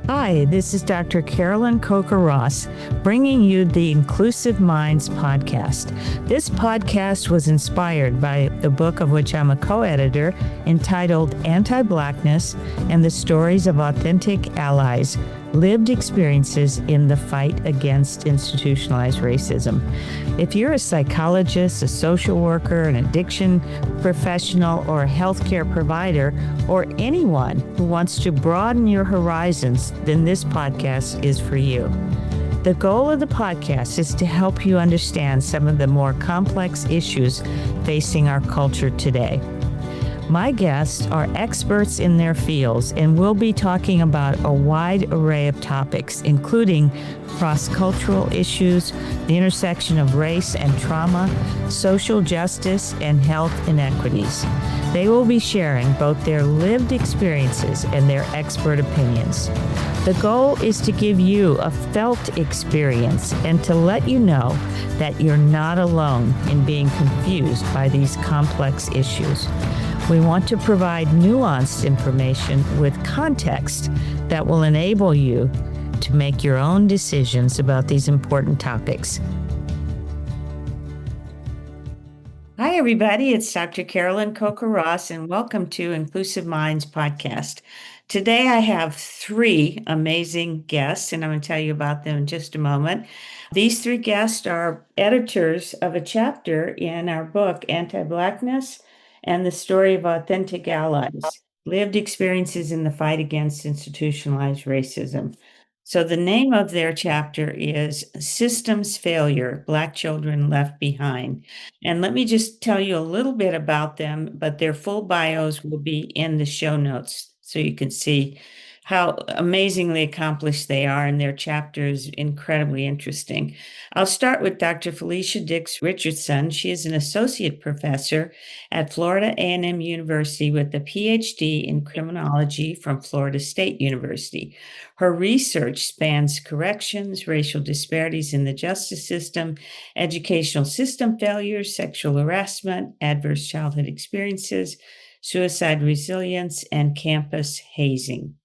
Hi, this is Dr. Carolyn Coker Ross, bringing you the Inclusive Minds podcast. This podcast was inspired by the book of which I'm a co-editor entitled Anti-Blackness and the Stories of Authentic Allies, Lived Experiences in the Fight Against Institutionalized Racism. If you're a psychologist, a social worker, an addiction professional, or a healthcare provider, or anyone who wants to broaden your horizons, then this podcast is for you. The goal of the podcast is to help you understand some of the more complex issues facing our culture today. My guests are experts in their fields, and we'll be talking about a wide array of topics, including cross-cultural issues, the intersection of race and trauma, social justice, and health inequities. They will be sharing both their lived experiences and their expert opinions. The goal is to give you a felt experience and to let you know that you're not alone in being confused by these complex issues. We want to provide nuanced information with context that will enable you to make your own decisions about these important topics. Hi, everybody. It's Dr. Carolyn Coker Ross, and welcome to Inclusive Minds podcast. Today, I have three amazing guests, and I'm going to tell you about them in just a moment. These three guests are editors of a chapter in our book, Anti-Blackness and the Story of Authentic Allies, Lived Experiences in the Fight Against Institutionalized Racism. So the name of their chapter is Systems Failure, Black Children Left Behind. And let me just tell you a little bit about them, but their full bios will be in the show notes so you can see how amazingly accomplished they are, and their chapter is incredibly interesting. I'll start with Dr. Felicia Dix Richardson. She is an associate professor at Florida A&M University with a PhD in criminology from Florida State University. Her research spans corrections, racial disparities in the justice system, educational system failures, sexual harassment, adverse childhood experiences, suicide resilience, and campus hazing.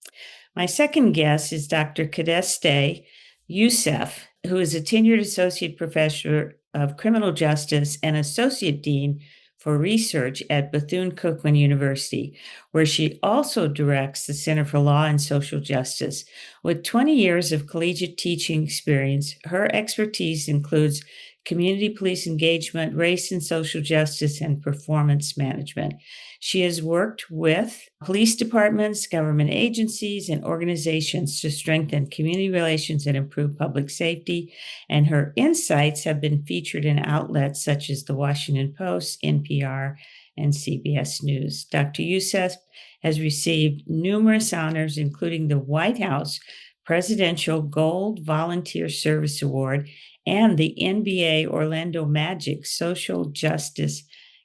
My second guest is Dr. Kadeste Youssef, who is a tenured associate professor of criminal justice and associate dean for research at Bethune-Cookman University, where she also directs the Center for Law and Social Justice. With 20 years of collegiate teaching experience, her expertise includes community police engagement, race and social justice, and performance management. She has worked with police departments, government agencies, and organizations to strengthen community relations and improve public safety, and her insights have been featured in outlets such as the Washington Post, NPR, and CBS News. Dr. Youssef has received numerous honors, including the White House Presidential Gold Volunteer Service Award and the NBA Orlando Magic Social Justice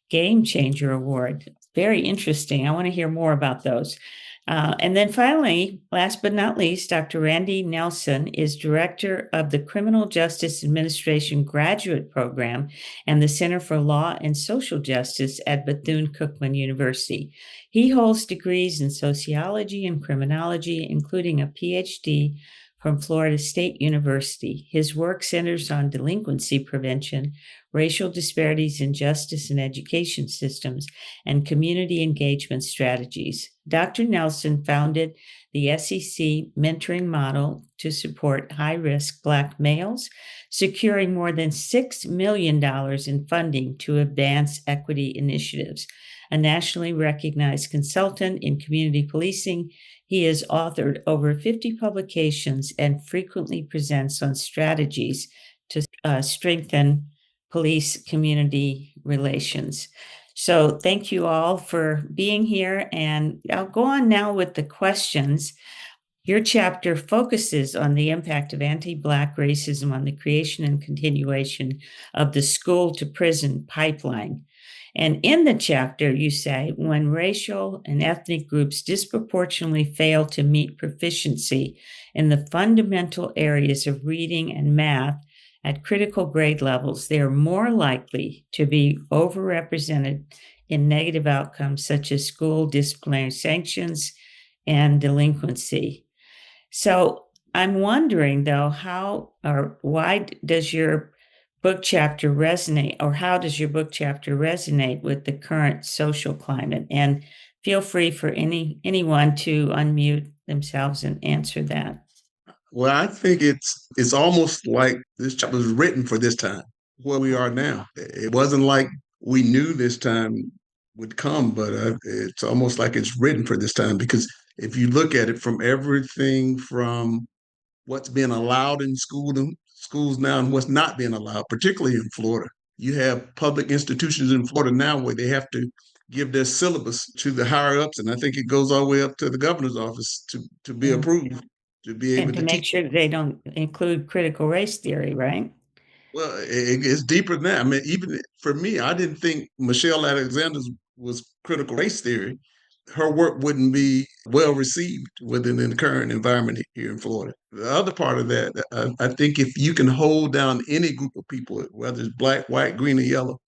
Game Changer Award. Very interesting. I want to hear more about those. And then finally, last but not least, Dr. Randy Nelson is director of the Criminal Justice Administration Graduate Program and the Center for Law and Social Justice at Bethune-Cookman University. He holds degrees in sociology and criminology, including a PhD from Florida State University. His work centers on delinquency prevention, racial disparities in justice and education systems, and community engagement strategies. Dr. Nelson founded the SEC mentoring model to support high-risk Black males, securing more than $6 million in funding to advance equity initiatives. A nationally recognized consultant in community policing, he has authored over 50 publications and frequently presents on strategies to strengthen police community relations. So thank you all for being here, and I'll go on now with the questions. Your chapter focuses on the impact of anti-Black racism on the creation and continuation of the school to prison pipeline. And in the chapter, you say, when racial and ethnic groups disproportionately fail to meet proficiency in the fundamental areas of reading and math at critical grade levels, they are more likely to be overrepresented in negative outcomes such as school disciplinary sanctions and delinquency. So I'm wondering though, how or why does your book chapter resonate, or how does your book chapter resonate with the current social climate? And feel free for anyone to unmute themselves and answer that. Well, I think it's almost like this chapter was written for this time, where we are now. It wasn't like we knew this time would come, but it's almost like it's written for this time because if you look at it from everything from what's being allowed in schools now and what's not being allowed, particularly in Florida. You have public institutions in Florida now where they have to give their syllabus to the higher ups, and I think it goes all the way up to the governor's office to be Yeah. approved to be And able to to make teach. sure they don't include critical race theory, right? Well, it's deeper than that. I mean, even for me, I didn't think Michelle Alexander's was critical race theory. Her work wouldn't be well received within the current environment here in Florida. The other part of that, I think if you can hold down any group of people, whether it's black, white, green, or yellow,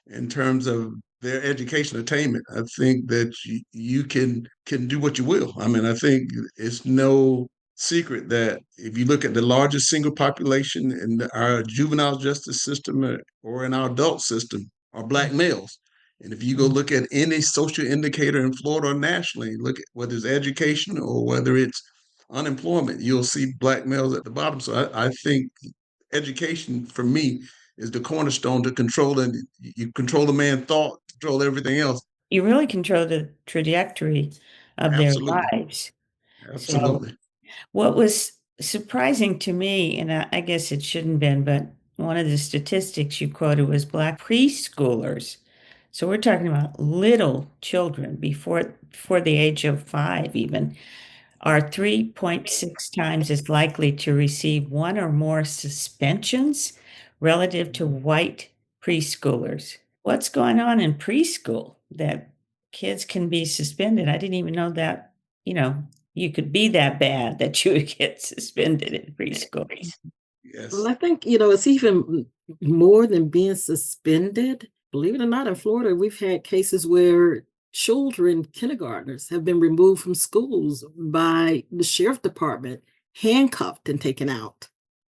in terms of their education attainment, I think that you can do what you will. I mean, I think it's no secret that if you look at the largest single population in our juvenile justice system or in our adult system are black males. And if you go Mhm. look at any social indicator in Florida or nationally, look at whether it's education or whether it's unemployment, you'll see black males at the bottom. So I think education for me is the cornerstone to controlling. You control the man's thought, control everything else. You really control the trajectory of their Absolutely, lives. So absolutely. what was surprising to me, and I guess it shouldn't been, but one of the statistics you quoted was Black preschoolers. So we're talking about little children before the age of 5 even are 3.6 times as likely to receive one or more suspensions relative to white preschoolers. What's going on in preschool that kids can be suspended? I didn't even know that, you know, you could be that bad that you would get suspended in preschool. Well, Yes. I think, it's even more than being suspended. Believe it or not, in Florida, we've had cases where children, kindergartners, have been removed from schools by the sheriff department, handcuffed and taken out.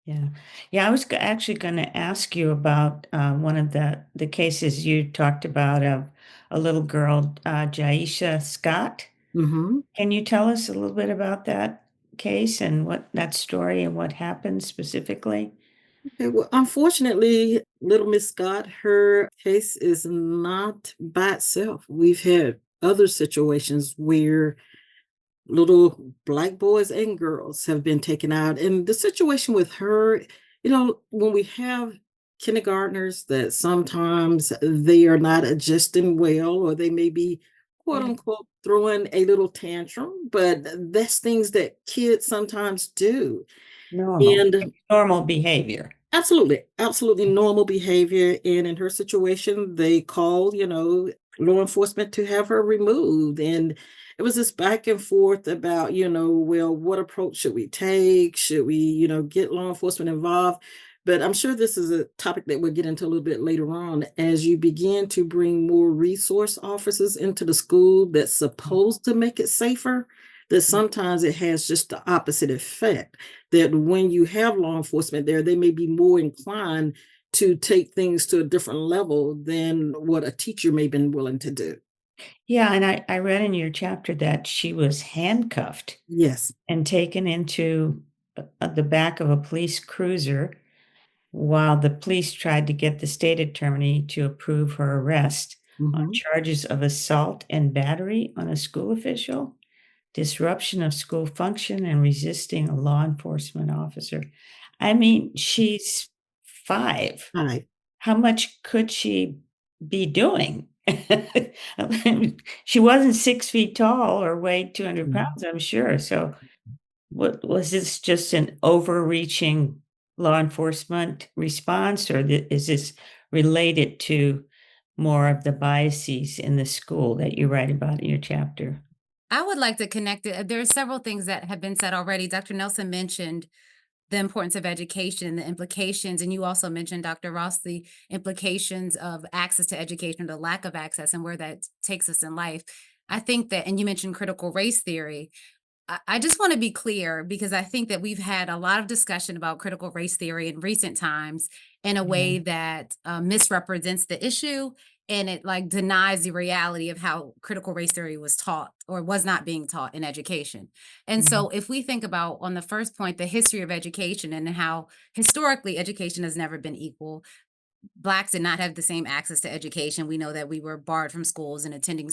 Yeah. Yeah, I was actually going to ask you about one of the cases you talked about of a little girl, Jaisha Scott. Hmm. Can you tell us a little bit about that case and what that story and what happened specifically? Okay, well, unfortunately, little Miss Scott, her case is not by itself. We've had other situations where little black boys and girls have been taken out. And the situation with her, when we have kindergartners that sometimes they are not adjusting well, or they may be quote Yeah. unquote throwing a little tantrum, but that's things that kids sometimes do. Normal. And Normal behavior. absolutely, absolutely normal behavior. And in her situation, they called, law enforcement to have her removed. And it was this back and forth about, well, what approach should we take? Should we, get law enforcement involved? But I'm sure this is a topic that we'll get into a little bit later on as you begin to bring more resource officers into the school that's supposed to make it safer, that sometimes it has just the opposite effect, that when you have law enforcement there, they may be more inclined to take things to a different level than what a teacher may have been willing to do. Yeah, and I read in your chapter that she was handcuffed Yes. and taken into the back of a police cruiser while the police tried to get the state attorney to approve her arrest on Hmm. charges of assault and battery on a school official, disruption of school function, and resisting a law enforcement officer. I mean, she's 5. Hi. How much could she be doing? I mean, she wasn't 6 feet tall or weighed 200 Mhm. pounds, I'm sure. So, what was this just an overreaching law enforcement response, or is this related to more of the biases in the school that you write about in your chapter? I would like to connect it. There are several things that have been said already. Dr. Nelson mentioned the importance of education and the implications, and you also mentioned, Dr. Ross, the implications of access to education, the lack of access, and where that takes us in life. I think that, and you mentioned critical race theory. I just want to be clear because I think that we've had a lot of discussion about critical race theory in recent times in a way that misrepresents the issue, and it like denies the reality of how critical race theory was taught or was not being taught in education. And so if we think about on the first point, the history of education and how historically education has never been equal. Blacks did not have the same access to education. We know that we were barred from schools and attending,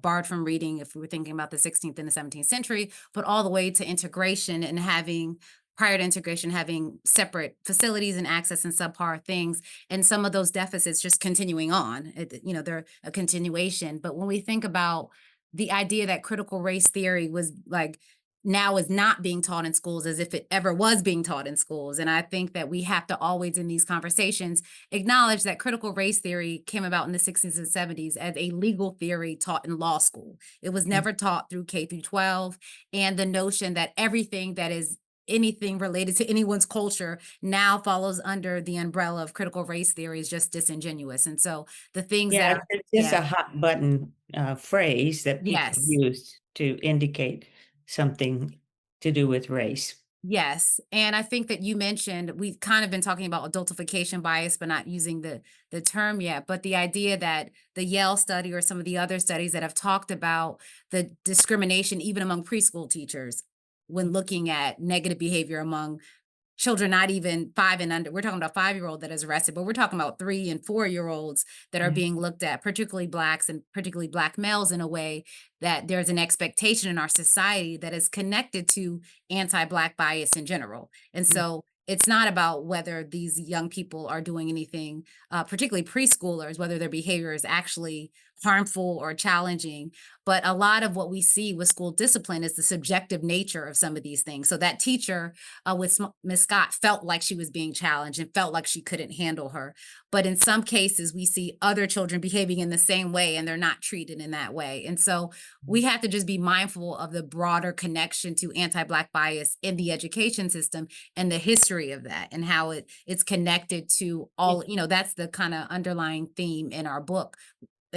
barred from reading if we were thinking about the 16th and the 17th century, but all the way to integration and having, prior to integration, having separate facilities and access and subpar things. And some of those deficits just continuing on, they're a continuation. But when we think about the idea that critical race theory was like, now is not being taught in schools as if it ever was being taught in schools. And I think that we have to always in these conversations acknowledge that critical race theory came about in the 60s and 70s as a legal theory taught in law school. It was never taught through K through 12. And the notion that everything that is anything related to anyone's culture now follows under the umbrella of critical race theory is just disingenuous. And so the things that it's just a hot button phrase that people yes. use to indicate something to do with race. Yes. And I think that you mentioned we've kind of been talking about adultification bias, but not using the term yet. But the idea that the Yale study or some of the other studies that have talked about the discrimination, even among preschool teachers, when looking at negative behavior among children not even 5 and under. We're talking about a 5-year-old that is arrested, but we're talking about 3 and 4-year-olds that are being looked at, particularly Blacks and particularly Black males, in a way that there's an expectation in our society that is connected to anti-Black bias in general. And so it's not about whether these young people are doing anything, particularly preschoolers, whether their behavior is actually harmful or challenging. But a lot of what we see with school discipline is the subjective nature of some of these things. So that teacher with Miss Scott felt like she was being challenged and felt like she couldn't handle her. But in some cases, we see other children behaving in the same way and they're not treated in that way. And so we have to just be mindful of the broader connection to anti-Black bias in the education system and the history of that and how it's connected to all, that's the kind of underlying theme in our book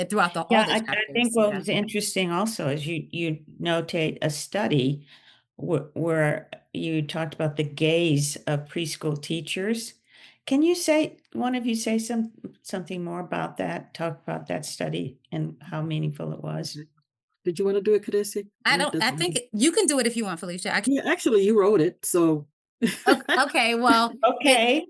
throughout all the I chapters. think what was interesting also is you notate a study where you talked about the gaze of preschool teachers. Can you one of you say something more about that, talk about that study and how meaningful it was? Did you want to do it, Kadesi? I think you can do it if you want, Felicia. Yeah, actually, you wrote it, so. Okay, well, okay.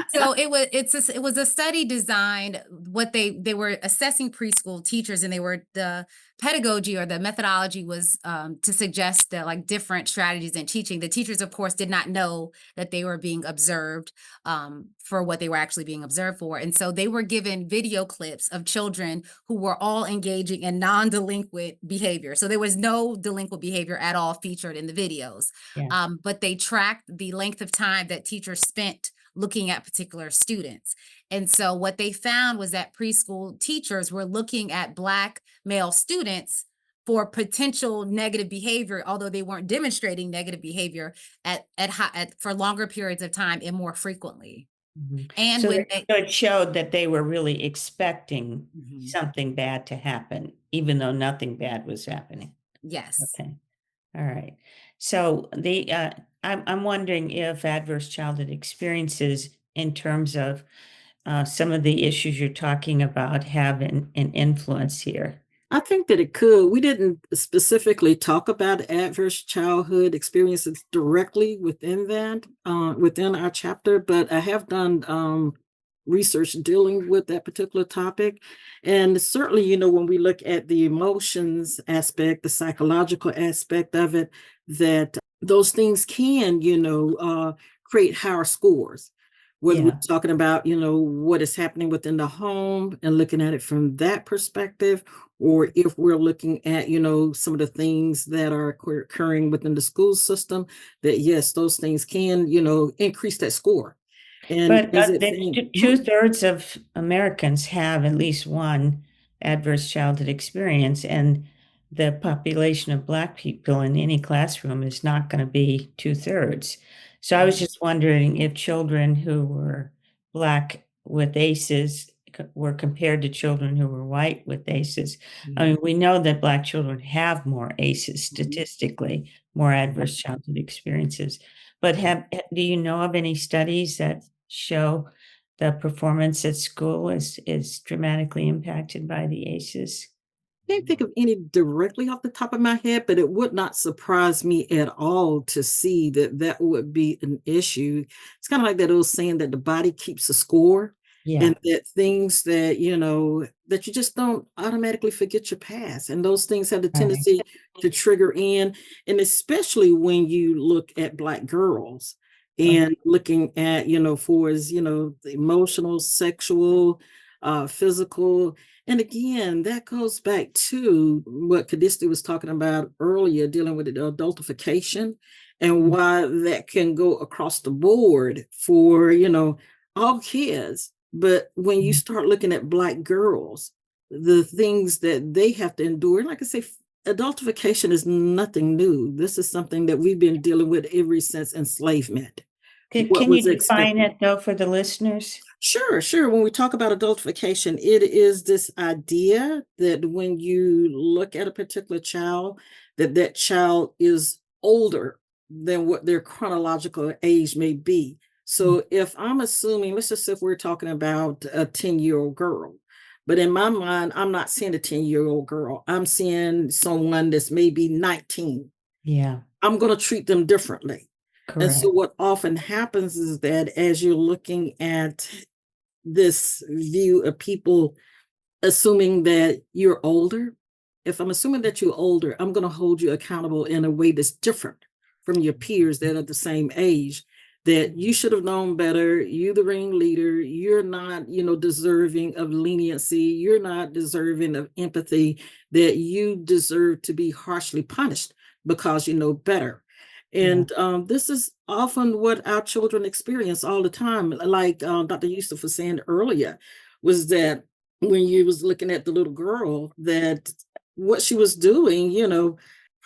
So it was a study designed. What they were assessing preschool teachers, and the pedagogy or the methodology was to suggest that like different strategies in teaching. The teachers, of course, did not know that they were being observed for what they were actually being observed for, and so they were given video clips of children who were all engaging in non-delinquent behavior. So there was no delinquent behavior at all featured in the videos. Yeah. But they tracked the length of time that teachers spent looking at particular students. And so what they found was that preschool teachers were looking at Black male students for potential negative behavior, although they weren't demonstrating negative behavior for longer periods of time and more frequently. And so it showed that they were really expecting something bad to happen, even though nothing bad was happening. Yes. Okay. All right. So I'm wondering if adverse childhood experiences in terms of some of the issues you're talking about have an influence here. I think that it could. We didn't specifically talk about adverse childhood experiences directly within that, within our chapter, but I have done research dealing with that particular topic. And certainly, when we look at the emotions aspect, the psychological aspect of it, that those things can, create higher scores. Whether we're talking about, what is happening within the home and looking at it from that perspective, or if we're looking at, some of the things that are occurring within the school system, that yes, those things can, increase that score. And but 2/3 of Americans have at least one adverse childhood experience, and the population of Black people in any classroom is not going to be 2/3. So I was just wondering if children who were Black with ACEs were compared to children who were white with ACEs. I mean, we know that Black children have more ACEs statistically, more adverse childhood experiences. But do you know of any studies that show the performance at school is dramatically impacted by the ACEs? Can't think of any directly off the top of my head, but it would not surprise me at all to see that that would be an issue. It's kind of like that old saying that the body keeps a score, Yeah. and that things that, that you just don't automatically forget your past. And those things have the tendency to trigger in, and especially when you look at Black girls and looking at, for as, the emotional, sexual, physical. And again, that goes back to what Kadisti was talking about earlier, dealing with the adultification and why that can go across the board for, all kids. But when you start looking at Black girls, the things that they have to endure, and like I say, adultification is nothing new. This is something that we've been dealing with ever since enslavement. Can you define it, though, for the listeners? Sure. When we talk about adultification, it is this idea that when you look at a particular child, that child is older than what their chronological age may be. So if I'm assuming, let's just say if we're talking about a 10-year-old girl, but in my mind, I'm not seeing a 10-year-old girl. I'm seeing someone that's maybe 19. Yeah. I'm going to treat them differently. Correct. And so what often happens is that as you're looking at this view of people assuming that you're older, if I'm assuming that you're older, I'm going to hold you accountable in a way that's different from your peers that are the same age, that you should have known better. You're the ringleader. You're not, deserving of leniency. You're not deserving of empathy, that you deserve to be harshly punished because you know better. And this is often what our children experience all the time. Like Dr. Yusuf was saying earlier, was that when you was looking at the little girl, that what she was doing,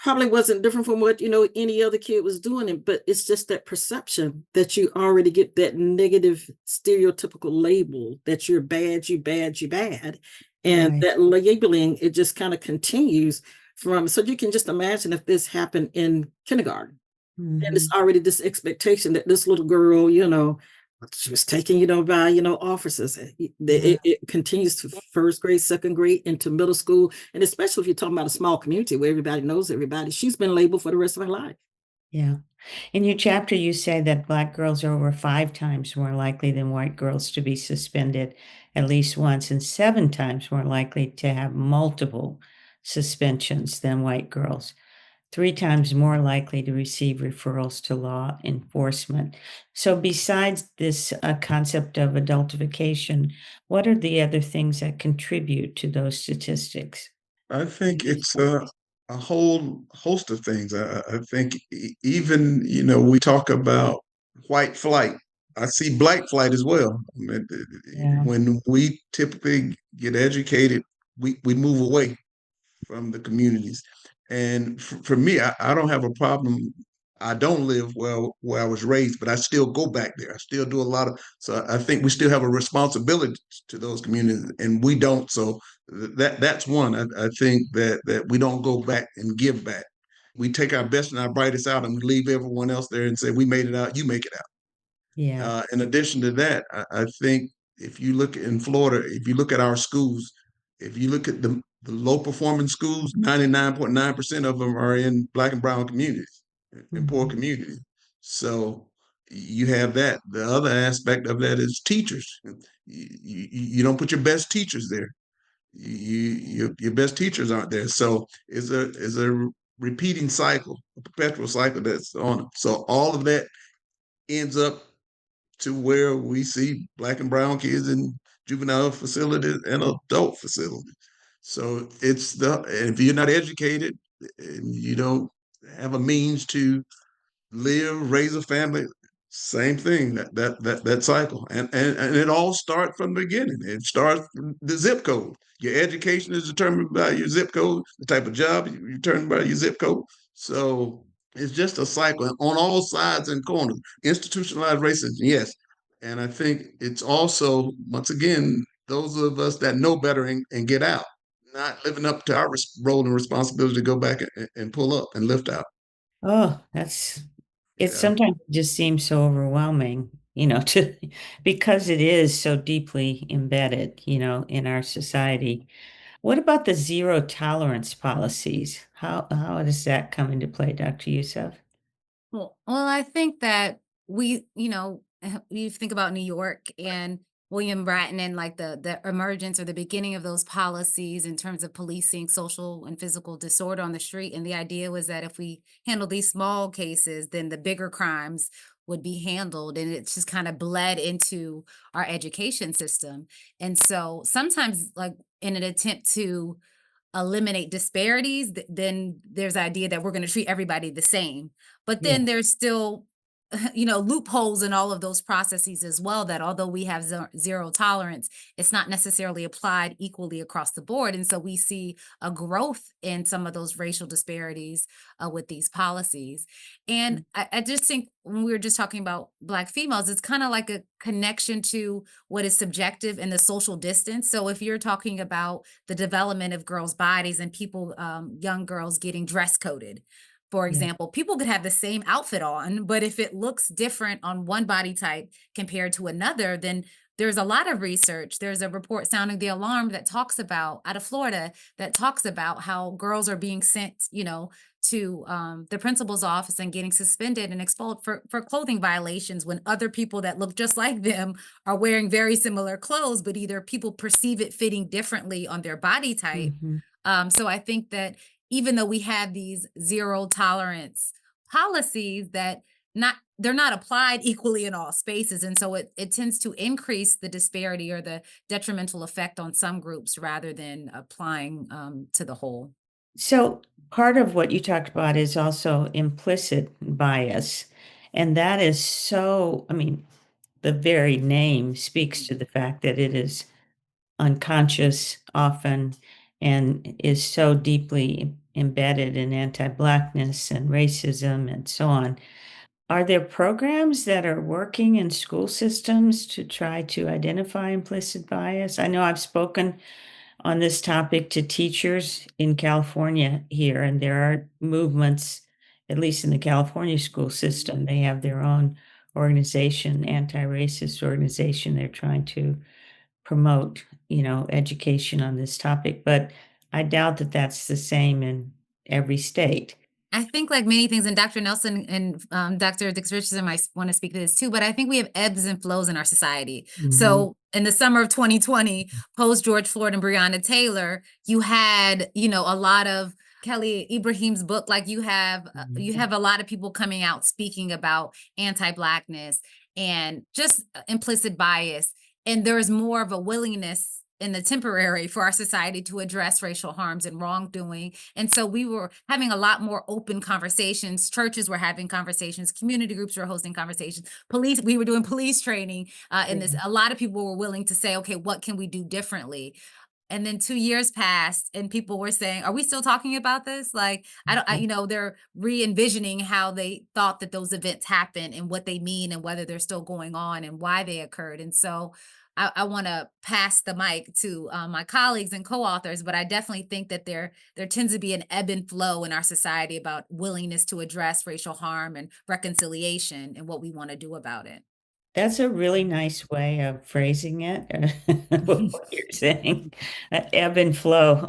probably wasn't different from what, any other kid was doing. But it's just that perception that you already get that negative stereotypical label that you're bad, you bad, you bad. And that labeling, it just kind of continues from, so you can just imagine if this happened in kindergarten. And it's already this expectation that this little girl, she was taken, by, officers. It continues to first grade, second grade, into middle school. And especially if you're talking about a small community where everybody knows everybody, she's been labeled for the rest of her life. Yeah. In your chapter, you say that Black girls are over 5 times more likely than white girls to be suspended at least once, and 7 times more likely to have multiple suspensions than white girls. 3 times more likely to receive referrals to law enforcement. So besides this concept of adultification, what are the other things that contribute to those statistics? I think it's a whole host of things. I think even, we talk about white flight. I see Black flight as well. When we typically get educated, we move away from the communities. And for me, I don't have a problem. I don't live where I was raised, but I still go back there. I still do a lot of, so I think we still have a responsibility to those communities, and we don't. So that's one. I think that we don't go back and give back. We take our best and our brightest out, and we leave everyone else there and say, we made it out, you make it out. Yeah. In addition to that, I think if you look in Florida, if you look at our schools, if you look at the low performing schools, 99.9% of them are in Black and brown communities, in poor communities. So you have that. The other aspect of that is teachers. You don't put your best teachers there. Your best teachers aren't there. So it's a repeating cycle, a perpetual cycle that's on them. So all of that ends up to where we see Black and brown kids in juvenile facilities and adult facilities. So if you're not educated and you don't have a means to live, raise a family, same thing, that cycle. And it all starts from the beginning. It starts from the zip code. Your education is determined by your zip code, the type of job you're determined by your zip code. So it's just a cycle on all sides and corners. Institutionalized racism, yes. And I think it's also, once again, those of us that know better and get out, not living up to our role and responsibility to go back and pull up and lift out. Oh, it Yeah. sometimes just seems so overwhelming, to because it is so deeply embedded, in our society. What about the zero tolerance policies? How does that come into play, Dr. Youssef? Well, I think that you think about New York and William Bratton and like the emergence or the beginning of those policies in terms of policing social and physical disorder on the street. And the idea was that if we handle these small cases, then the bigger crimes would be handled. And it's just kind of bled into our education system. And so sometimes, like in an attempt to eliminate disparities, then there's the idea that we're going to treat everybody the same. But Yeah. then there's still, loopholes in all of those processes as well, that although we have zero tolerance, it's not necessarily applied equally across the board. And so we see a growth in some of those racial disparities with these policies. And I just think when we were just talking about Black females, it's kind of like a connection to what is subjective and the social distance. So if you're talking about the development of girls' bodies and people, young girls getting dress coded, for Yeah. example, people could have the same outfit on, but if it looks different on one body type compared to another, then there's a lot of research. There's a report sounding the alarm that talks about out of Florida that talks about how girls are being sent, to the principal's office and getting suspended and expelled for clothing violations when other people that look just like them are wearing very similar clothes, but either people perceive it fitting differently on their body type. Mhm. So I think that even though we have these zero tolerance policies, that they're not applied equally in all spaces. And so it tends to increase the disparity or the detrimental effect on some groups rather than applying to the whole. So part of what you talked about is also implicit bias. And that is I mean, the very name speaks to the fact that it is unconscious often and is so deeply embedded in anti-Blackness and racism and so on. Are there programs that are working in school systems to try to identify implicit bias? I know I've spoken on this topic to teachers in California here, and there are movements, at least in the California school system. They have their own organization, anti-racist organization. They're trying to promote, education on this topic, but I doubt that that's the same in every state. I think like many things, and Dr. Nelson and Dr. Dix Richardson might want to speak to this too, but I think we have ebbs and flows in our society. Mhm. So in the summer of 2020, post George Floyd and Breonna Taylor, you had, a lot of Kelly Ibrahim's book, like you have a lot of people coming out speaking about anti-Blackness and just implicit bias. And there's more of a willingness in the temporary for our society to address racial harms and wrongdoing. And so we were having a lot more open conversations. Churches were having conversations, community groups were hosting conversations, we were doing police training in this. A lot of people were willing to say, okay, what can we do differently? And then 2 years passed and people were saying, are we still talking about this? Like, they're re-envisioning how they thought that those events happened and what they mean and whether they're still going on and why they occurred. And so I want to pass the mic to my colleagues and co-authors, but I definitely think that there tends to be an ebb and flow in our society about willingness to address racial harm and reconciliation and what we want to do about it. That's a really nice way of phrasing it, what you're saying, ebb and flow.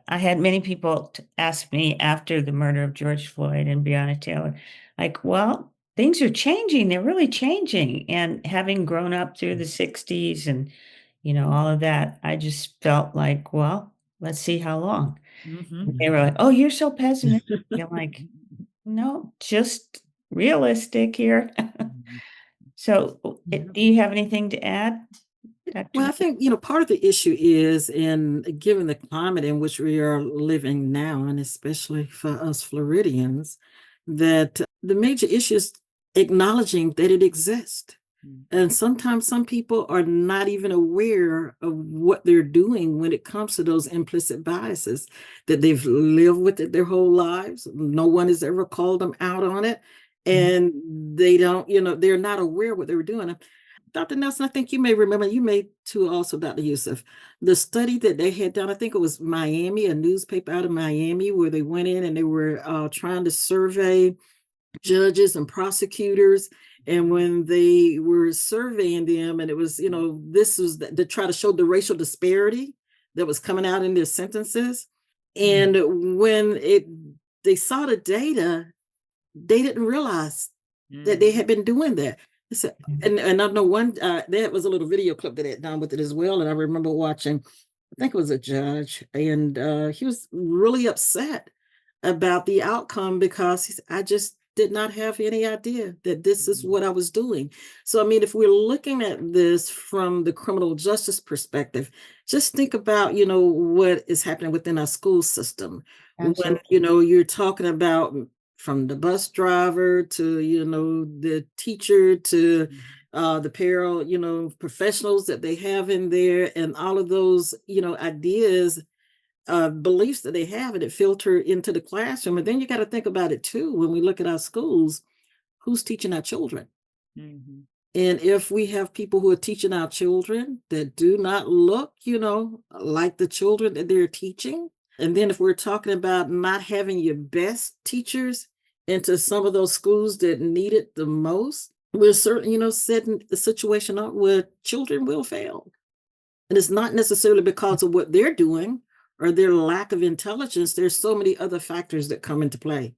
I had many people ask me after the murder of George Floyd and Breonna Taylor, like, well, things are changing. They're really changing. And having grown up through the 60s and, all of that, I just felt like, well, let's see how long. And they were like, oh, you're so pessimistic. I'm like, no, just realistic here. So, do you have anything to add, Dr. Well, I think, part of the issue is given the climate in which we are living now, and especially for us Floridians, that the major issue is acknowledging that it exists. And sometimes some people are not even aware of what they're doing when it comes to those implicit biases, that they've lived with it their whole lives. No one has ever called them out on it. And they don't, they're not aware what they were doing. Dr. Nelson, I think you may remember, you may too also, Dr. Yusuf, the study that they had done, I think it was Miami, a newspaper out of Miami, where they went in and they were trying to survey judges and prosecutors. And when they were surveying them, and it was, this was to try to show the racial disparity that was coming out in their sentences. And when they saw the data, they didn't realize that they had been doing that. So, and I know one, there was a little video clip that had done with it as well. And I remember watching, I think it was a judge, and he was really upset about the outcome because he said, I just did not have any idea that this is what I was doing. So, I mean, if we're looking at this from the criminal justice perspective, just think about, what is happening within our school system. Absolutely. When, you're talking about from the bus driver to, the teacher to the parallel, professionals that they have in there, and all of those, ideas, beliefs that they have, and it filter into the classroom. And then you got to think about it too, when we look at our schools, who's teaching our children? Mm-hmm. And if we have people who are teaching our children that do not look, like the children that they're teaching, and then if we're talking about not having your best teachers into some of those schools that need it the most, we're certainly, setting the situation up where children will fail. And it's not necessarily because of what they're doing or their lack of intelligence. There's so many other factors that come into play.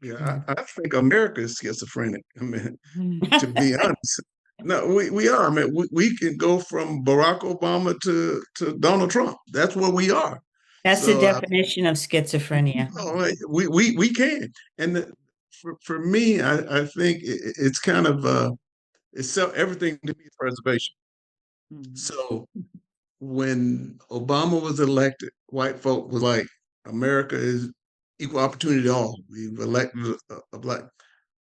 Yeah, I think America is schizophrenic. I mean, to be honest. No, we are. I mean, we can go from Barack Obama to Donald Trump. That's where we are. That's the definition of schizophrenia. We can. And for me, I think it's kind of everything to me is preservation. So when Obama was elected, white folk was like, America is equal opportunity to all. We've elected a black.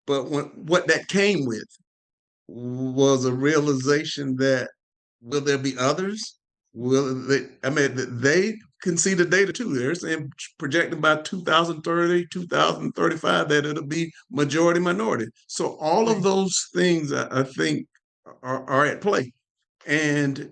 But what that came with was a realization that, will there be others? Will they? I mean, they can see the data too. They're saying projecting by 2030, 2035 that it'll be majority minority. So all of those things, I think, are at play. And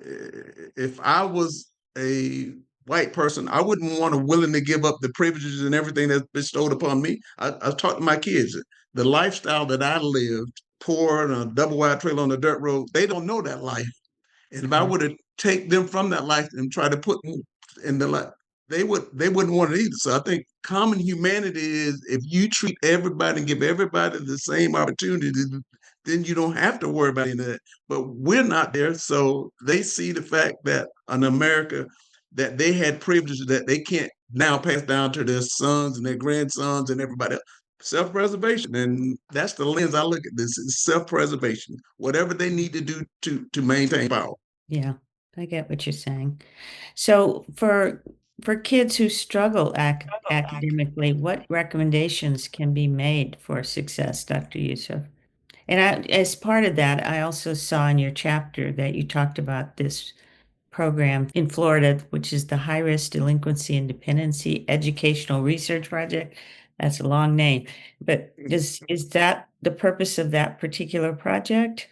if I was a white person, I wouldn't want to willingly give up the privileges and everything that's bestowed upon me. I talk to my kids. The lifestyle that I lived, poor in a double wide trailer on the dirt road, they don't know that life. And if I were to take them from that life and try to put them in the life, they wouldn't want it either. So I think common humanity is, if you treat everybody and give everybody the same opportunity, then you don't have to worry about any of that. But we're not there. So they see the fact that in America, that they had privileges that they can't now pass down to their sons and their grandsons and everybody else. Self-preservation. And that's the lens I look at this, is self-preservation. Whatever they need to do to maintain power. Yeah, I get what you're saying. So for kids who struggle academically, what recommendations can be made for success, Dr. Yusuf? And as part of that, I also saw in your chapter that you talked about this program in Florida, which is the High Risk Delinquency and Dependency Educational Research Project. That's a long name, but is that the purpose of that particular project?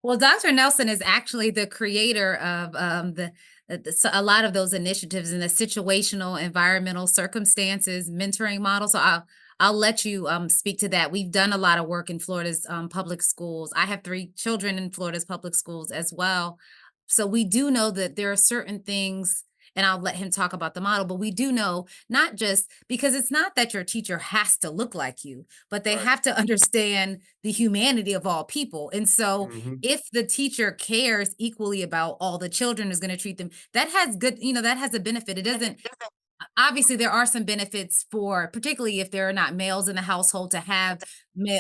Well, Dr. Nelson is actually the creator of a lot of those initiatives in the situational environmental circumstances mentoring model. So I'll let you speak to that. We've done a lot of work in Florida's public schools. I have 3 children in Florida's public schools as well. So we do know that there are certain things, and I'll let him talk about the model, but we do know, not just because it's not that your teacher has to look like you, but they have to understand the humanity of all people. And so if the teacher cares equally about all the children, is going to treat them, that has that has a benefit. It doesn't, obviously there are some benefits for, particularly if there are not males in the household, to have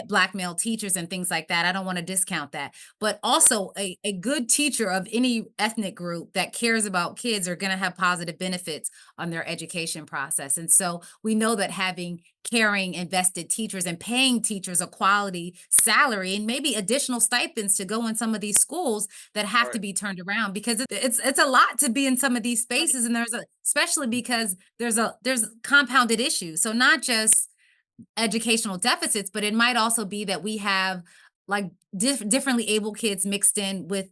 Black male teachers and things like that. I don't want to discount that, but also a good teacher of any ethnic group that cares about kids are going to have positive benefits on their education process. And so we know that having caring, invested teachers and paying teachers a quality salary and maybe additional stipends to go in some of these schools that have to be turned around, because it's a lot to be in some of these spaces. And especially because there's compounded issues. So not just educational deficits, but it might also be that we have like differently able kids mixed in with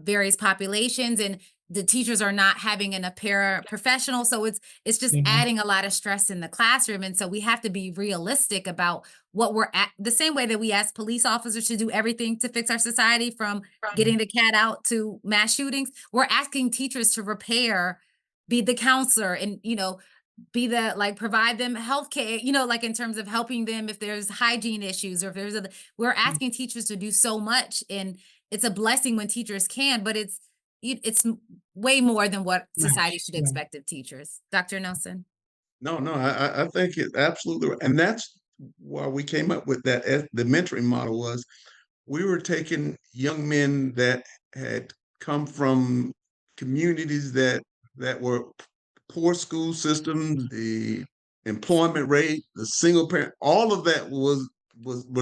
various populations, and the teachers are not having a paraprofessional. So it's just Yeah. adding a lot of stress in the classroom. And so we have to be realistic about what we're at, the same way that we ask police officers to do everything to fix our society, from getting the cat out to mass shootings. We're asking teachers to repair, be the counselor, and, be the, like, provide them healthcare, like in terms of helping them if there's hygiene issues, or if there's we're asking teachers to do so much. And it's a blessing when teachers can, but it's way more than what society Much, should yeah. expect of teachers. Dr. Nelson? No, I think it's absolutely right. And that's why we came up with that. The mentoring model was we were taking young men that had come from communities that were poor school systems, the employment rate, the single parent, all of that was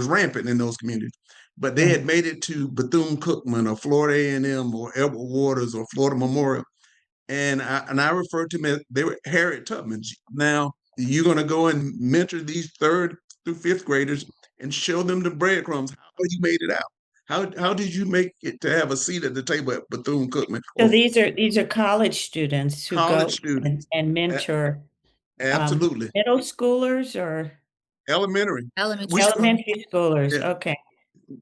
rampant in those communities. But they had made it to Bethune-Cookman or Florida A&M or Edward Waters or Florida Memorial, and I refer to them as they were Harriet Tubman. Now you're going to go and mentor these 3rd through 5th graders and show them the breadcrumbs how you made it out. How did you make it to have a seat at the table at Bethune-Cookman So or these are college students who college go students? and mentor Absolutely, middle schoolers or elementary. Elementary We school. elementary schoolers. yeah, Okay.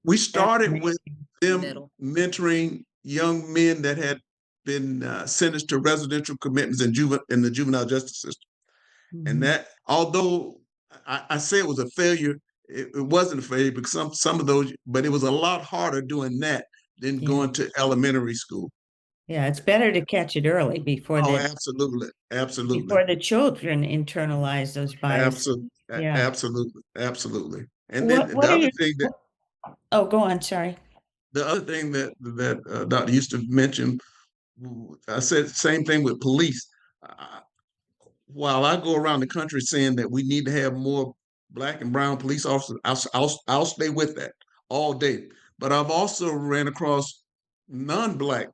we That's started with amazing. them Middle. mentoring young men that had been sentenced to residential commitments in the juvenile justice system. And that, although I say it was a failure, it wasn't a failure because some of those, but it was a lot harder doing that than Yeah. going to elementary school. Yeah, it's better to catch it early before Oh, the absolutely, children internalize those biases. Yeah. absolutely. And What then what the are other your thing that Oh, go on, sorry. Dr. Houston mentioned, I said the same thing with police. Uh, while I go around the country saying that we need to have more Black and brown police officers, I'll stay with that all day. But I've also ran across non-Black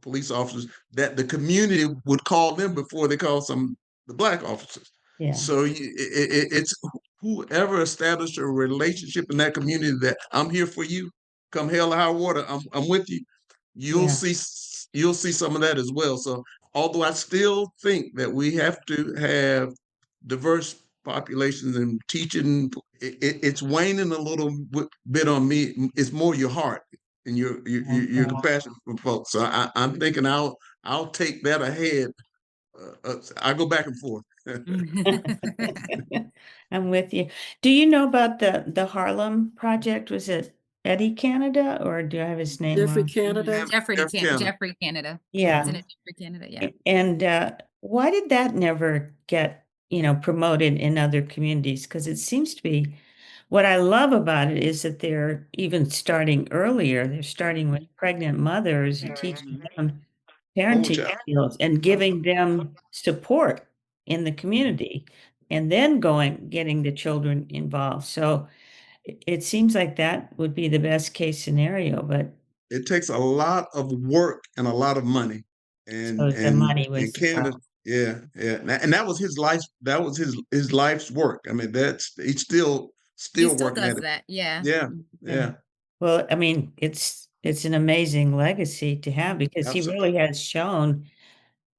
police officers that the community would call them before they call the Black officers. Yeah. So it's whoever established a relationship in that community that I'm here for you, come hell or high water, I'm with you. You'll Yeah. see some of that as well. So although I still think that we have to have diverse populations and teaching, it's waning a little bit on me. It's more your heart and your compassion for folks. So I'm thinking I'll take that ahead. I go back and forth. I'm with you. Do you know about the Harlem project? Was it Eddie Canada, or do I have his name Jeffrey wrong? Canada. Jeffrey Canada. Yeah. President Jeffrey Canada, yeah. And why did that never get, promoted in other communities? Because it seems to be, what I love about it is that they're even starting earlier. They're starting with pregnant mothers and teaching them parenting child. skills and giving them support in the community, and then getting the children involved. So it seems like that would be the best case scenario, but It takes a lot of work and a lot of money. so the money In was the Canada, problem. yeah. And that was his life. That was his life's work. I mean, he's still He still working at does it. that, yeah. Yeah, Yeah. yeah, Well, I mean, it's an amazing legacy to have, because he absolutely. really has shown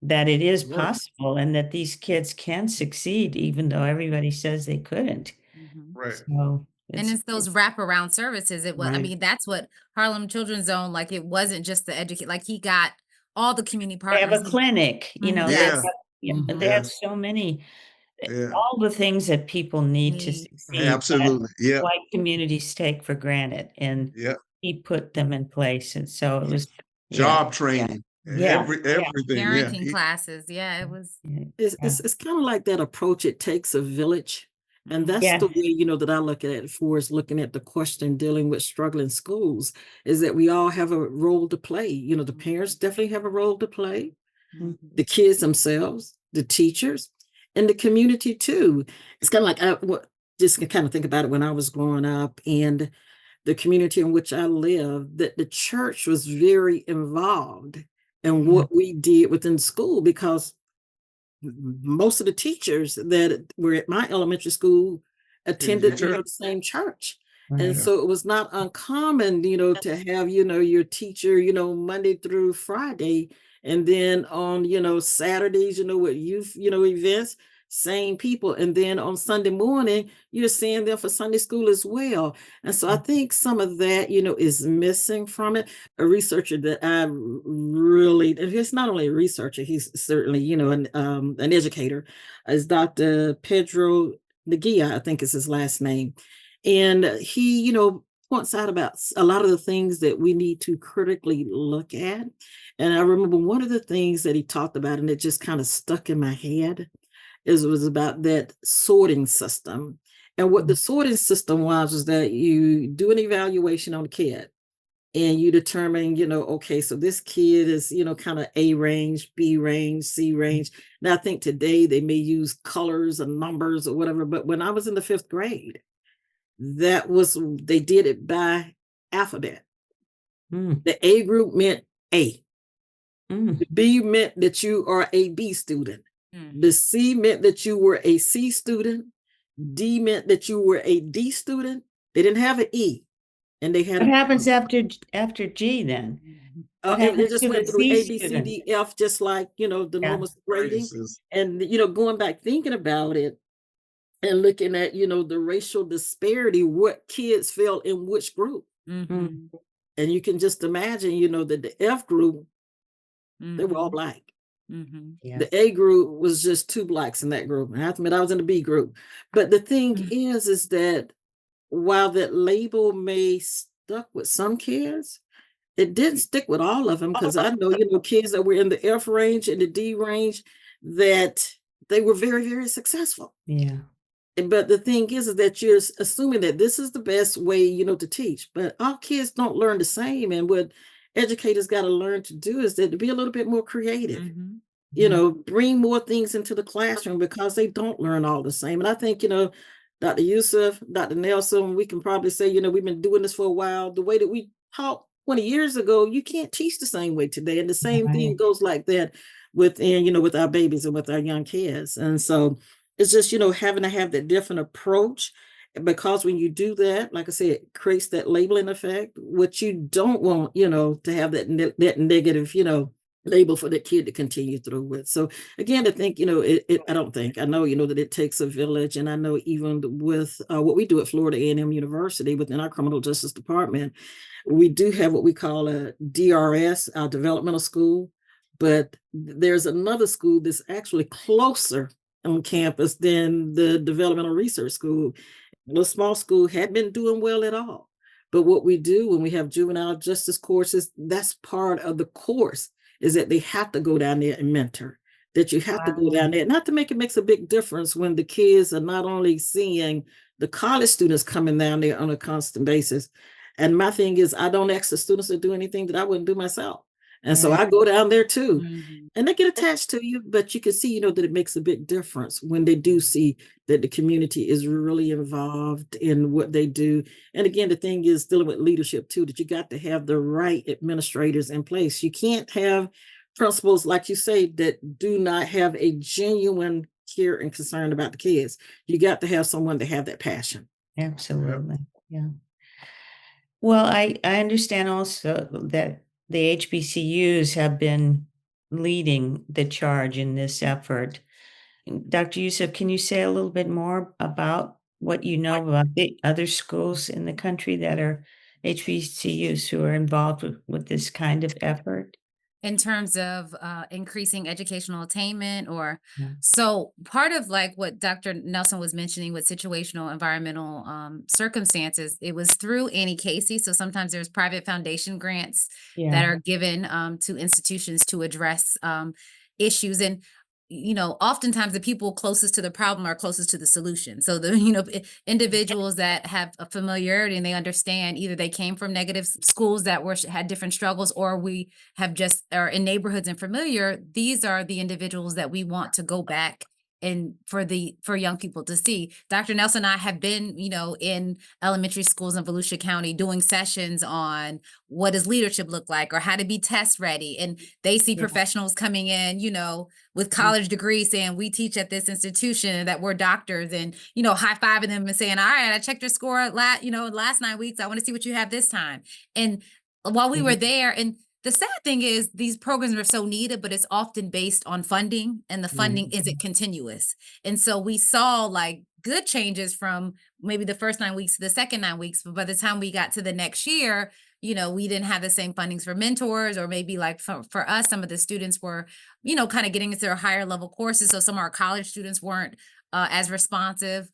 that it is Work. possible and that these kids can succeed, even though everybody says they couldn't. Mhm. Right. So And it's those wraparound services. I Right. mean, that's what Harlem Children's Zone, like, it wasn't just the educate, like, he got all the community They have partners. a clinic, Mhm. they Yeah, have, they yeah, have so many, yeah. all the things that people need to Need. succeed that Absolutely. Yeah, white communities take for granted, and yeah. he put them in place. And so it was, Job training, Yeah. everything. Yeah. Parenting classes, yeah, it was. It's kind of like that approach. It takes a village. And that's Yeah. the way, that I look at it for is looking at the question dealing with struggling schools, is that we all have a role to play. The parents definitely have a role to play, the kids themselves, the teachers, and the community too. It's kind of like just kind of think about it when I was growing up and the community in which I lived, that the church was very involved in what we did within school, because most of the teachers that were at my elementary school attended the same church. And Right. so it was not uncommon, to have, your teacher, Monday through Friday. And then on, Saturdays, with youth, events, same people. And then on Sunday morning, you're seeing them for Sunday school as well. And so I think some of that, is missing from it. A researcher that I really, and he's not only a researcher, he's certainly, an educator, is Dr. Pedro Negia, I think is his last name. And he, points out about a lot of the things that we need to critically look at. And I remember one of the things that he talked about, and it just kind of stuck in my head, was about that sorting system. And what the sorting system was that you do an evaluation on a kid and you determine, okay, so this kid is, kind of A range, B range, C range. Now I think today they may use colors and numbers or whatever, but when I was in the 5th grade, they did it by alphabet. The A group meant A. The B meant that you are a B student. The C meant that you were a C student. D meant that you were a D student. They didn't have an E. And they had What happens after G then? What it happens just to went the through C A, B, C, student? D, F, just like, the normal grading. Practices. And, going back thinking about it, and looking at, the racial disparity, what kids fell in which group. And you can just imagine, that the F group, they were all Black. Yes. The A group was just 2 Blacks in that group. And I have to admit, I was in the B group. But the thing is that while that label may stuck with some kids, it didn't stick with all of them, because I know, kids that were in the F range and the D range, that they were very, very successful. Yeah. But the thing is that you're assuming that this is the best way, to teach. But all kids don't learn the same. And what educators got to learn to do is that to be a little bit more creative, bring more things into the classroom, because they don't learn all the same. And I think, Dr. Yusuf, Dr. Nelson, we can probably say, we've been doing this for a while. The way that we taught 20 years ago, you can't teach the same way today. And the same thing goes like that within, with our babies and with our young kids. And so it's just, having to have that different approach, because when you do that, like I said, it creates that labeling effect, which you don't want, to have that negative, label for the kid to continue through with. So again, I think, I know, that it takes a village. And I know even with what we do at Florida A&M University within our criminal justice department, we do have what we call a DRS, our developmental school. But there's another school that's actually closer on campus than the developmental research school. The small school had been doing well at all. But what we do when we have juvenile justice courses, that's part of the course, is that they have to go down there and mentor, that you have to go down there. Not to make it makes a big difference when the kids are not only seeing the college students coming down there on a constant basis. And my thing is, I don't ask the students to do anything that I wouldn't do myself. And so I go down there too. And they get attached to you, but you can see, that it makes a big difference when they do see that the community is really involved in what they do. And again, the thing is dealing with leadership too, that you got to have the right administrators in place. You can't have principals, like you say, that do not have a genuine care and concern about the kids. You got to have someone to have that passion. Absolutely. Yeah. Well, I understand also that the HBCUs have been leading the charge in this effort. Dr. Yusuf, can you say a little bit more about what you know about the other schools in the country that are HBCUs who are involved with this kind of effort? In terms of increasing educational attainment, or Yeah. so part of like what Dr. Nelson was mentioning with situational environmental circumstances, it was through Annie Casey. So sometimes there's private foundation grants that Yeah. are given to institutions to address issues. And oftentimes the people closest to the problem are closest to the solution. So the individuals that have a familiarity and they understand, either they came from negative schools that had different struggles, or we have just are in neighborhoods and familiar. These are the individuals that we want to go back and for young people to see. Dr. Nelson and I have been, in elementary schools in Volusia County doing sessions on what does leadership look like or how to be test ready. And they see Yeah. professionals coming in, with college degrees saying we teach at this institution, that we're doctors, and, high-fiving them and saying, all right, I checked your score last 9 weeks. I want to see what you have this time. And while we were there, and the sad thing is these programs are so needed, but it's often based on funding, and the funding isn't continuous. And so we saw like good changes from maybe the first 9 weeks to the second 9 weeks, but by the time we got to the next year, we didn't have the same fundings for mentors, or maybe like for us, some of the students were, kind of getting into their higher level courses. So some of our college students weren't as responsive.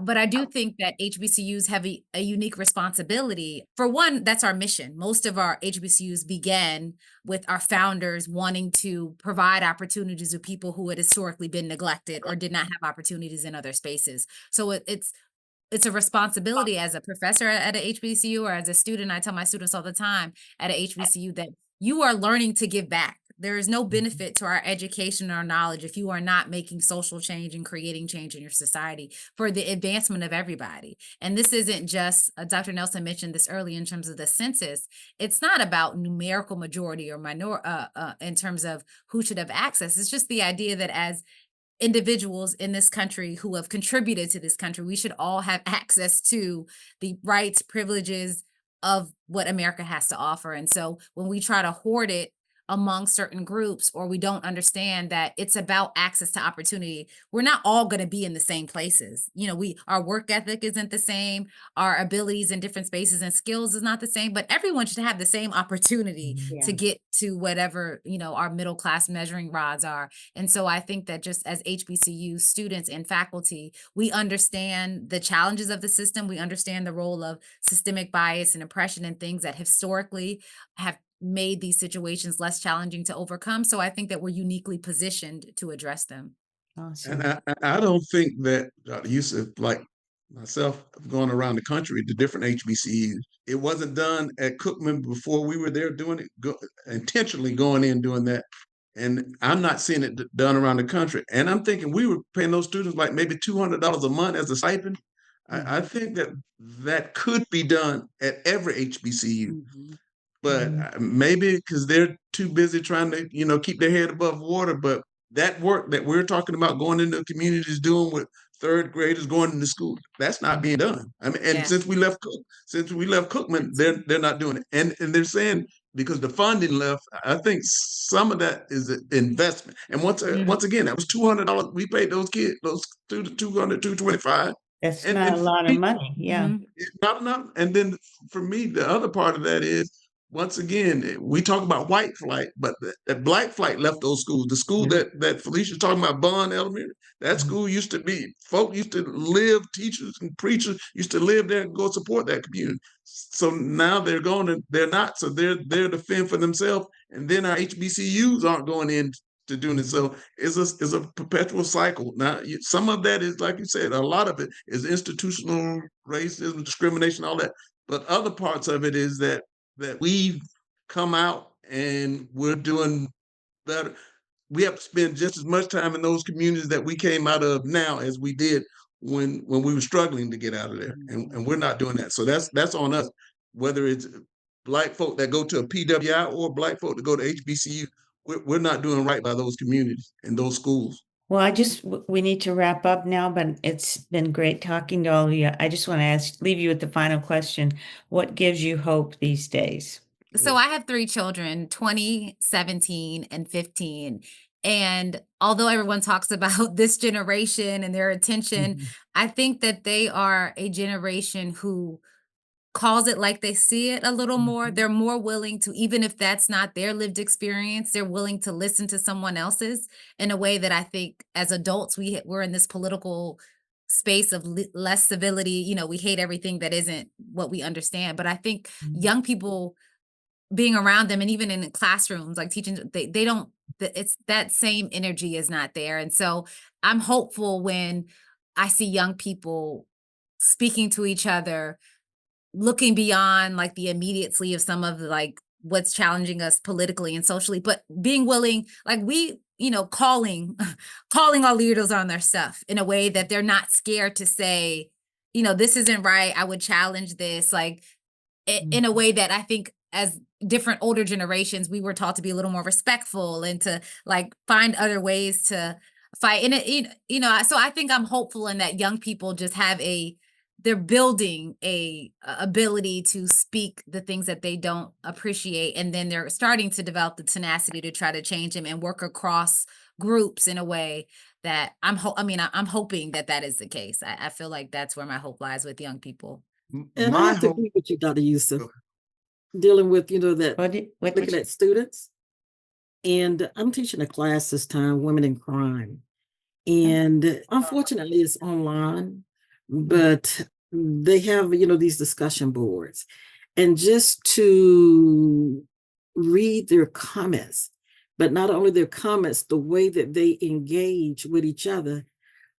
But I do think that HBCUs have a unique responsibility. For one, that's our mission. Most of our HBCUs began with our founders wanting to provide opportunities to people who had historically been neglected or did not have opportunities in other spaces. So it's a responsibility as a professor at a HBCU or as a student. I tell my students all the time at a HBCU that you are learning to give back. There is no benefit to our education or knowledge if you are not making social change and creating change in your society for the advancement of everybody. And this isn't just, Dr. Nelson mentioned this earlier in terms of the census. It's not about numerical majority or in terms of who should have access. It's just the idea that as individuals in this country who have contributed to this country, we should all have access to the rights, privileges of what America has to offer. And so when we try to hoard it among certain groups, or we don't understand that it's about access to opportunity, we're not all going to be in the same places. Our work ethic isn't the same, our abilities in different spaces and skills is not the same, but everyone should have the same opportunity to get to whatever, our middle class measuring rods are. And so I think that just as HBCU students and faculty, we understand the challenges of the system. We understand the role of systemic bias and oppression and things that historically have made these situations less challenging to overcome. So I think that we're uniquely positioned to address them. Awesome. And I don't think that Yusuf, like myself, going around the country to different HBCUs, it wasn't done at Cookman before we were there doing it, intentionally going in doing that. And I'm not seeing it done around the country. And I'm thinking we were paying those students like maybe $200 a month as a stipend. I think that could be done at every HBCU. But maybe because they're too busy trying to, keep their head above water. But that work that we're talking about going into communities doing with third graders going into school, that's not being done. I mean, and since we left Cookman, they're not doing it. And they're saying because the funding left, I think some of that is an investment. And once again, that was $200. We paid those kids, those students, $225. That's not a lot of money. Yeah. Not enough. And then for me, the other part of that is, once again, we talk about white flight, but that black flight left those schools. The school that Felicia's talking about, Bond Elementary, that school used to be, folk used to live, teachers and preachers used to live there and go support that community. So now they're not. So they're to fend for themselves. And then our HBCUs aren't going in to doing it. So it's a perpetual cycle. Now, some of that is, like you said, a lot of it is institutional racism, discrimination, all that. But other parts of it is that we've come out and we're doing better. We have to spend just as much time in those communities that we came out of now as we did when we were struggling to get out of there. And we're not doing that. So that's on us, whether it's Black folk that go to a PWI or Black folk that go to HBCU. We're not doing right by those communities and those schools. Well, we need to wrap up now, but it's been great talking to all of you. I just want to leave you with the final question. What gives you hope these days? So I have 3 children, 20, 17, and 15. And although everyone talks about this generation and their attention, I think that they are a generation who calls it like they see it a little more. They're more willing to, even if that's not their lived experience, they're willing to listen to someone else's in a way that I think as adults, we're in this political space of less civility. We hate everything that isn't what we understand. But I think young people being around them, and even in classrooms, like teaching, they don't, it's that same energy is not there. And so I'm hopeful when I see young people speaking to each other, looking beyond like the immediacy of some of the like what's challenging us politically and socially, but being willing, like we, calling our leaders on their stuff in a way that they're not scared to say, this isn't right. I would challenge this, like in a way that I think as different older generations, we were taught to be a little more respectful and to like find other ways to fight. And so I think I'm hopeful in that young people just have they're building a ability to speak the things that they don't appreciate. And then they're starting to develop the tenacity to try to change them and work across groups in a way that I'm hoping that is the case. I feel like that's where my hope lies with young people. And I have to agree with you, Dr. Yusuf, dealing with, looking at students. And I'm teaching a class this time, Women in Crime. And unfortunately, it's online, but they have, these discussion boards. And just to read their comments, but not only their comments, the way that they engage with each other,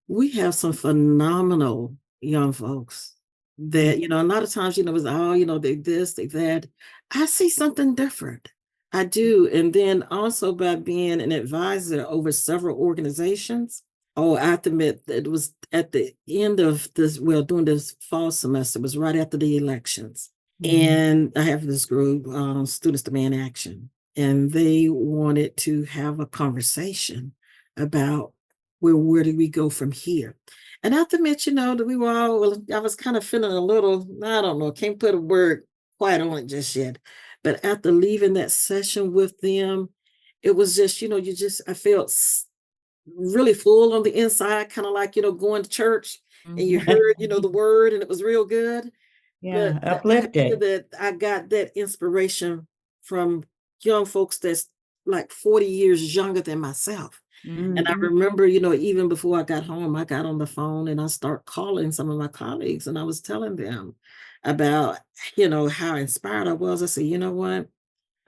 we have some phenomenal young folks that, a lot of times, it's, they this, they that. I see something different. I do. And then also by being an advisor over several organizations, I have to admit that it was at the end of this, during this fall semester, it was right after the elections. And I have this group, Students Demand Action, and they wanted to have a conversation about where do we go from here? And I have to admit, that we were all, I was kind of feeling a little, I don't know, can't put a word quite on it just yet. But after leaving that session with them, it was just, I felt really full on the inside, kind of like, going to church and you heard, the word and it was real good. Yeah, but uplifted. That I got that inspiration from young folks that's like 40 years younger than myself. And I remember, even before I got home, I got on the phone and I start calling some of my colleagues and I was telling them about, how inspired I was. I said, you know what?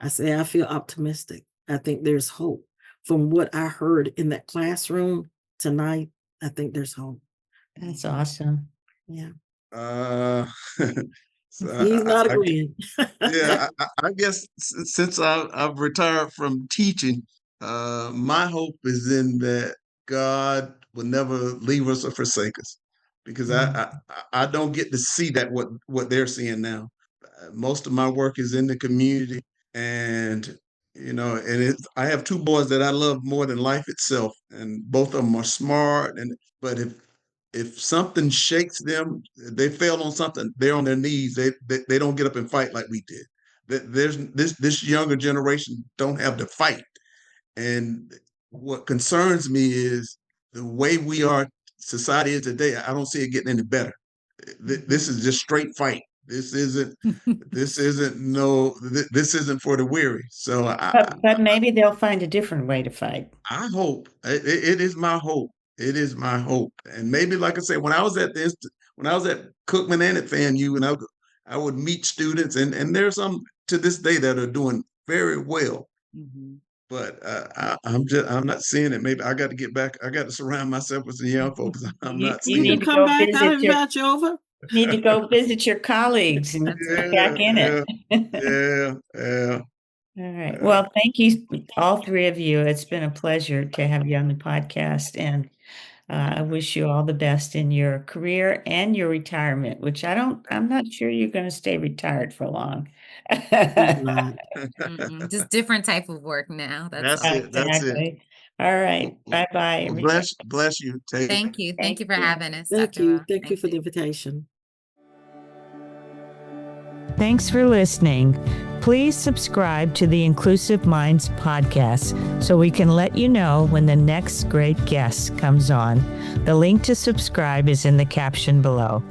I say, I feel optimistic. I think there's hope. From what I heard in that classroom tonight, I think there's hope. That's awesome. Yeah. So He's not agreeing. I guess since I've retired from teaching, my hope is in that God will never leave us or forsake us, because I don't get to see that what they're seeing now. Most of my work is in the community, and I have two boys that I love more than life itself, and both of them are smart. But if something shakes them, they fail on something, they're on their knees. They don't get up and fight like we did. There's this younger generation don't have to fight. And what concerns me is the way society is today. I don't see it getting any better. This is just straight fight. This isn't for the weary. So but maybe they'll find a different way to fight. I hope it is my hope. It is my hope. And maybe, like I said, when I was at Cookman and at FAMU, and I would meet students, and there's some to this day that are doing very well. But I'm not seeing it. Maybe I got to get back. I got to surround myself with some young folks. I'm not seeing it. You can come back. I'll invite you over. Need to go visit your colleagues and get back in it. Yeah. All right. Well, thank you, all three of you. It's been a pleasure to have you on the podcast, and I wish you all the best in your career and your retirement, which I'm not sure you're going to stay retired for long. Just different type of work now. That's it. That's it. All right. Bye-bye. Well, bless you. Thank you. Thank you for having us. Thank you. Thank you for the invitation. Thanks for listening. Please subscribe to the Inclusive Minds podcast so we can let you know when the next great guest comes on. The link to subscribe is in the caption below.